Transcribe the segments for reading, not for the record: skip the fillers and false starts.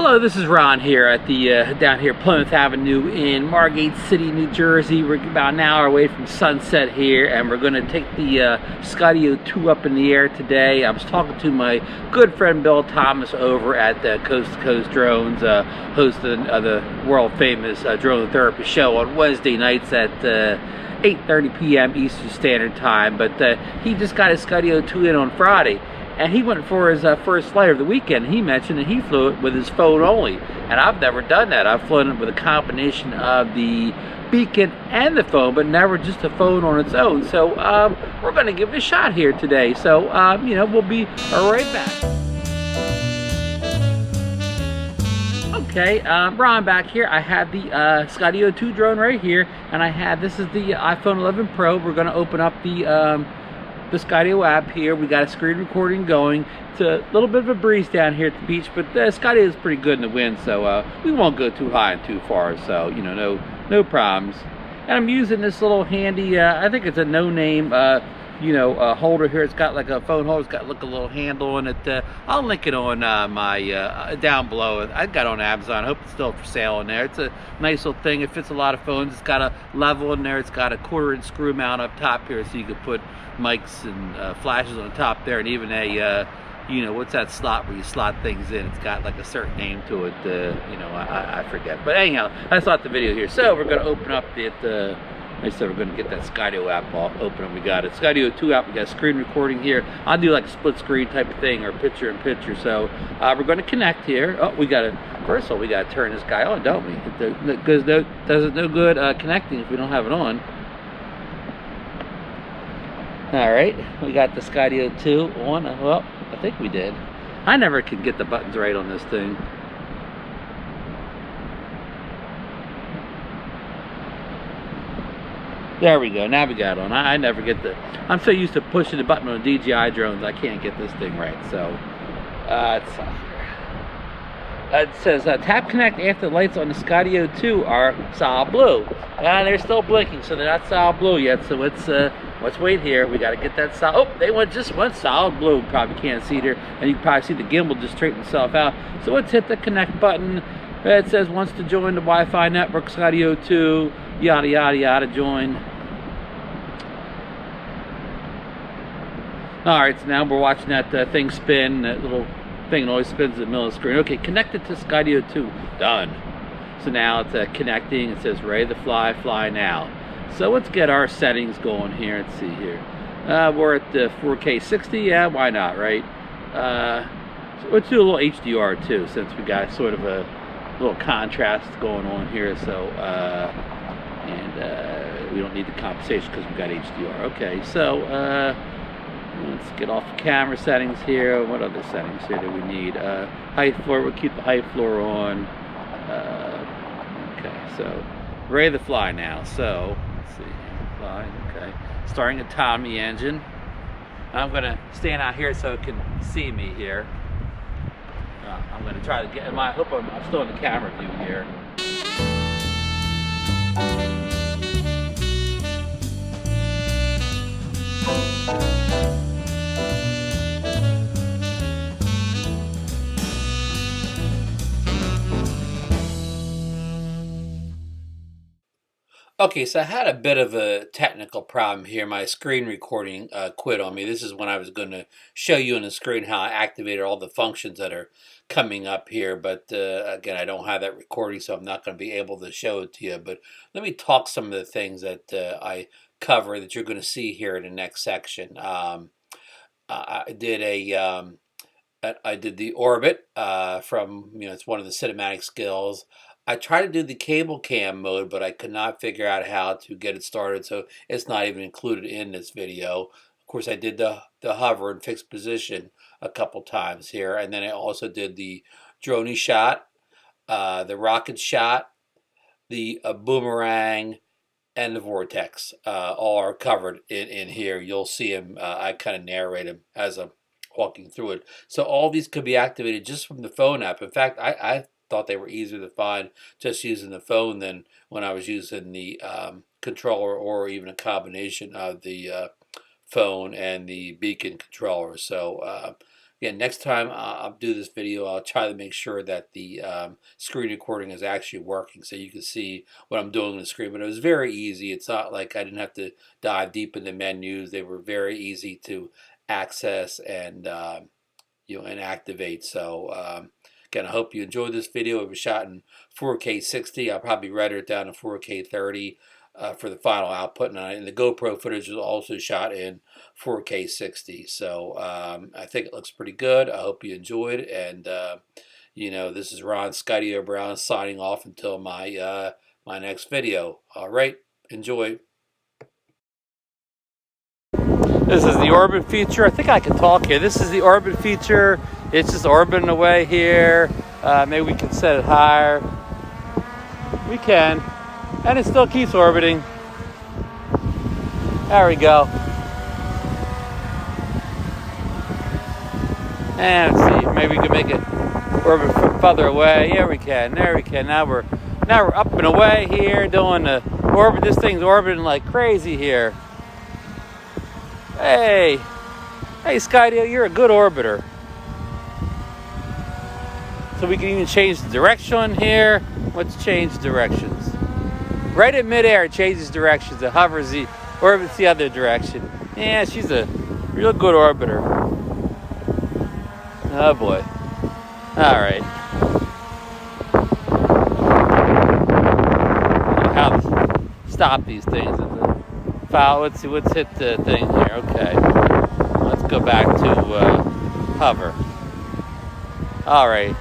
Hello, this is Ron here at the down here Plymouth Avenue in Margate City, New Jersey. We're about an hour away from sunset here, and we're going to take the Skydio 2 up in the air today. I was talking to my good friend Bill Thomas over at Coast to Coast Drones, host of the world famous drone therapy show on Wednesday nights at 8:30 p.m. Eastern Standard Time. But he just got his Skydio 2 in on Friday. And he went for his first flight of the weekend. He mentioned that he flew it with his phone only. And I've never done that. I've flown it with a combination of the beacon and the phone, but never just the phone on its own. So we're going to give it a shot here today. So, we'll be right back. Okay, Ron back here. I have the Skydio 2 drone right here. And this is the iPhone 11 Pro. We're going to open up the Skydio app here. We got a screen recording going. It's a little bit of a breeze down here at the beach, but Skydio is pretty good in the wind, so we won't go too high and too far, so no problems. And I'm using this little handy I think it's a no-name holder here. It's got like a phone holder. It's got like a little handle in it. I'll link it on my down below. I got it on Amazon. I hope it's still for sale in there. It's a nice little thing. It fits a lot of phones. It's got a level in there. It's got a 1/4-inch screw mount up top here, so you can put mics and flashes on top there, and even a what's that slot where you slot things in? It's got like a certain name to it. I forget. But anyhow, that's not the video here. So we're going to open up I said we're going to get that Skydio app all open, and we got it. Skydio 2 app, we got screen recording here. I'll do like a split screen type of thing, or picture in picture. So we're going to connect here. Oh, first of all, we got to turn this guy on, don't we? Because does no good connecting if we don't have it on. All right, we got the Skydio 2 on. Well, I think we did. I never can get the buttons right on this thing. There we go. Now we got it on. I never get I'm so used to pushing the button on DJI drones, I can't get this thing right. So, it says tap connect after the lights on the Skydio 2 are solid blue. They're still blinking, so they're not solid blue yet. So let's wait here. We got to get that solid. Oh, they just went solid blue. Probably can't see there, and you can probably see the gimbal just straighten itself out. So let's hit the connect button. It says wants to join the Wi-Fi network, Skydio 2, yada yada yada, join. All right, so now we're watching that thing spin. That little thing always spins in the middle of the screen. Okay, connected to Skydio 2. Done. So now it's connecting. It says ready to fly, fly now. So let's get our settings going here. Let's see here. We're at the 4K 60. Yeah, why not, right? So let's do a little HDR too, since we got sort of a little contrast going on here. So, we don't need the compensation because we got HDR. Okay, so let's get off the camera settings here. What other settings here do we need? Height floor. We'll keep the height floor on. Okay, so ready to fly now. So let's see, fly. Okay, starting autonomy engine. I'm gonna stand out here so it can see me here. I'm gonna try to get. I hope I'm still in the camera view here. Okay, so I had a bit of a technical problem here. My screen recording quit on me. This is when I was going to show you on the screen how I activated all the functions that are coming up here. But again, I don't have that recording, so I'm not going to be able to show it to you. But let me talk some of the things that I cover that you're going to see here in the next section. I did I did the orbit from, it's one of the cinematic skills. I tried to do the cable cam mode, but I could not figure out how to get it started, so it's not even included in this video. Of course, I did the hover and fixed position a couple times here, and then I also did the droney shot, the rocket shot, the boomerang, and the vortex. All are covered in here. You'll see them. I kind of narrate them as I'm walking through it. So all these could be activated just from the phone app. In fact, I thought they were easier to find just using the phone than when I was using the controller, or even a combination of the phone and the beacon controller. So Again, next time I'll do this video, I'll try to make sure that the screen recording is actually working so you can see what I'm doing on the screen. But it was very easy. It's not like I didn't have to dive deep into menus. They were very easy to access and and activate. So again, I hope you enjoyed this video. It was shot in 4K 60. I'll probably render it down to 4K 30 for the final output, and the GoPro footage was also shot in 4K 60. So I think it looks pretty good. I hope you enjoyed it, and this is Ron Skydio Brown signing off until my my next video. All right, enjoy. This is the orbit feature. I think I can talk here. This is the orbit feature. It's just orbiting away here. Maybe we can set it higher. We can. And it still keeps orbiting. There we go. And let's see, maybe we can make it orbit further away. Yeah, we can. There we can. Now we're up and away here doing the orbit. This thing's orbiting like crazy here. Hey, Skydio, you're a good orbiter. So we can even change the direction on here. Let's change directions. Right in midair, it changes directions. It hovers, orbits the other direction. Yeah, she's a real good orbiter. Oh boy. All right. How to stop these things? Let's see. Let's hit the thing here. Okay. Let's go back to hover. All right.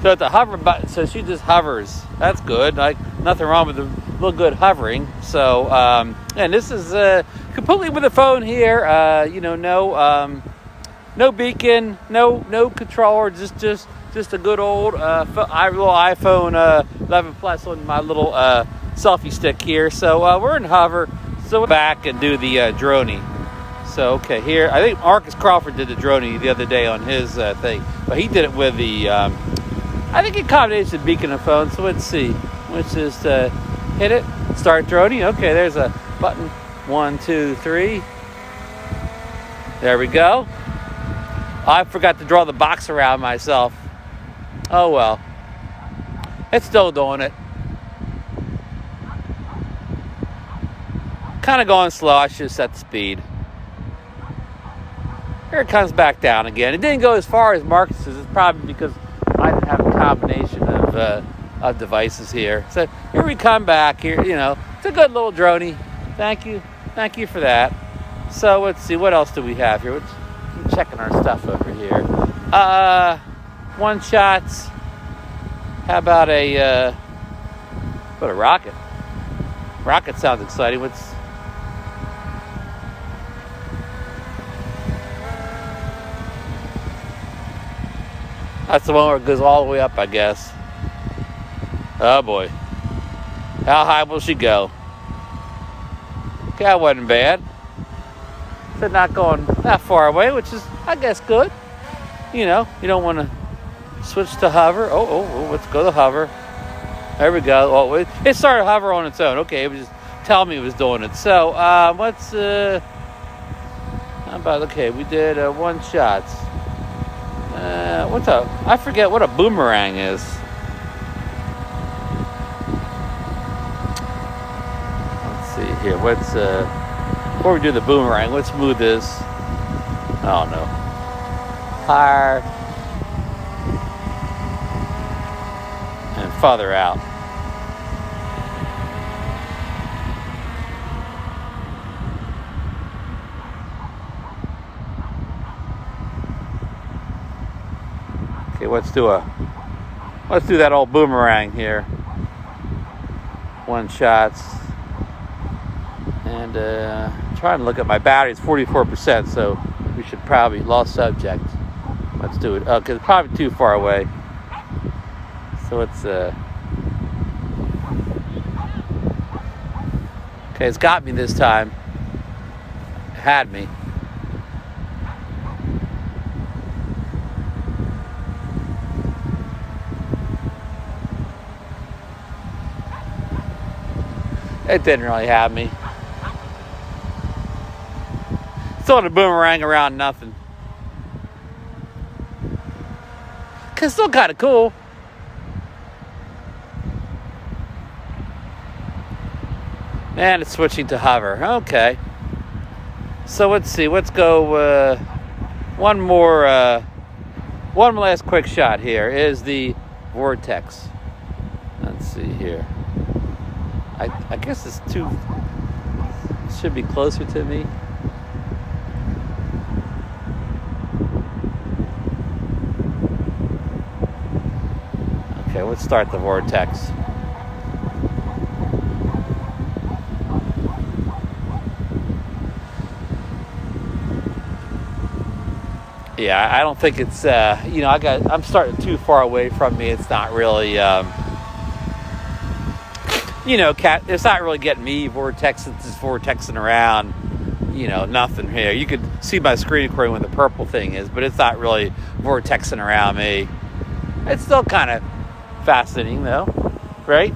So at the hover button, so she just hovers. That's good. Like nothing wrong with a little good hovering. So and this is completely with the phone here. No beacon, no controller. Just a good old little iPhone 11 Plus on my little selfie stick here. So we're in hover. So we're back and do the droney. So okay, here I think Marcus Crawford did the droney the other day on his thing, but he did it with the. I think it accommodates the beacon of phone. So let's see. Let's just hit it. Start droney. Okay, there's a button. 1, 2, 3. There we go. I forgot to draw the box around myself. Oh well. It's still doing it. Kind of going slow. I should have set the speed. Here it comes back down again. It didn't go as far as Marcus's. It's probably because I didn't have a combination of devices here. So here we come back. Here, it's a good little droney. Thank you for that. So let's see, what else do we have here? I'm checking our stuff over here. One shots. How about a rocket? Rocket sounds exciting. That's the one where it goes all the way up, I guess. Oh boy. How high will she go? Okay, that wasn't bad. So not going that far away, which is, I guess, good. You don't want to switch to hover. Oh, let's go to hover. There we go. Oh, it started to hover on its own. Okay, it was just telling me it was doing it. So, let's, how about, okay, we did one shots. I forget what a boomerang is. Let's see here. Before we do the boomerang, let's move this. Oh no. Higher. And farther out. Okay, let's do that old boomerang here. One shots. And trying to look at my battery. It's 44%, so we should probably lost subject. Let's do it. Because it's probably too far away. So let's. Okay, it's got me this time. It had me. It didn't really have me. Throwing a boomerang around nothing. It's still kind of cool. And it's switching to hover. Okay. So let's see. Let's go one last quick shot here is the vortex. Let's see here. I guess it's should be closer to me. Okay, let's start the vortex. Yeah, I don't think it's, I'm starting too far away from me. It's not really, it's not really getting me vortexing, just vortexing around, nothing here. You could see my screen recording when the purple thing is, but it's not really vortexing around me. It's still kind of fascinating, though, right?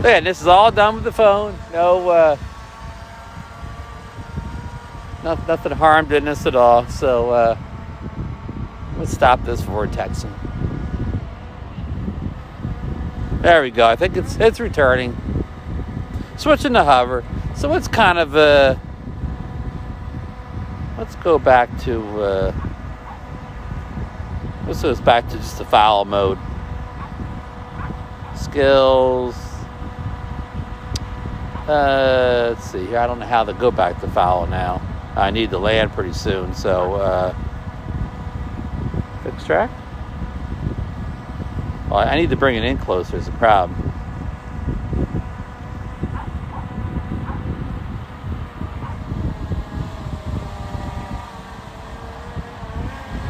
And this is all done with the phone. No, nothing harmed in this at all. So let's stop this vortexing. There we go. I think it's returning. Switching to hover. So let's kind of let's go back to let's go back to just the file mode. Skills. Let's see here. I don't know how to go back to file now. I need to land pretty soon, so fix track. Well, I need to bring it in closer is the problem.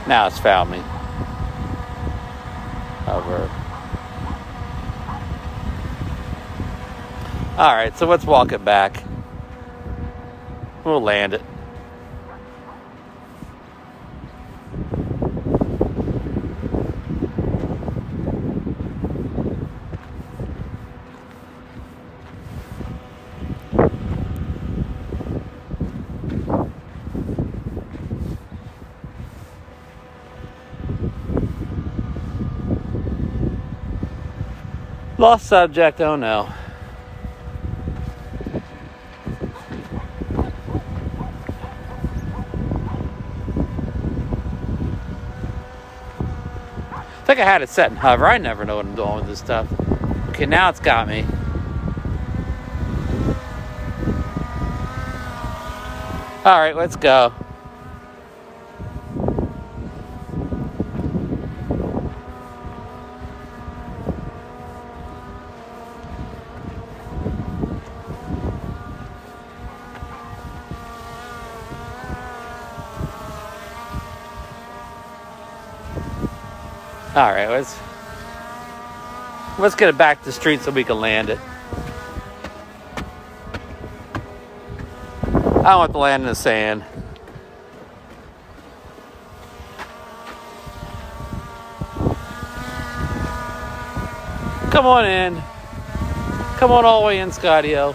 Now it's found me. Over. All right, so let's walk it back. We'll land it. Lost subject, oh no. I think I had it set in hover. I never know what I'm doing with this stuff. Okay, now it's got me. All right, let's go. All right, let's get it back to the street so we can land it. I don't want to land in the sand. Come on in. Come on all the way in, Skydio.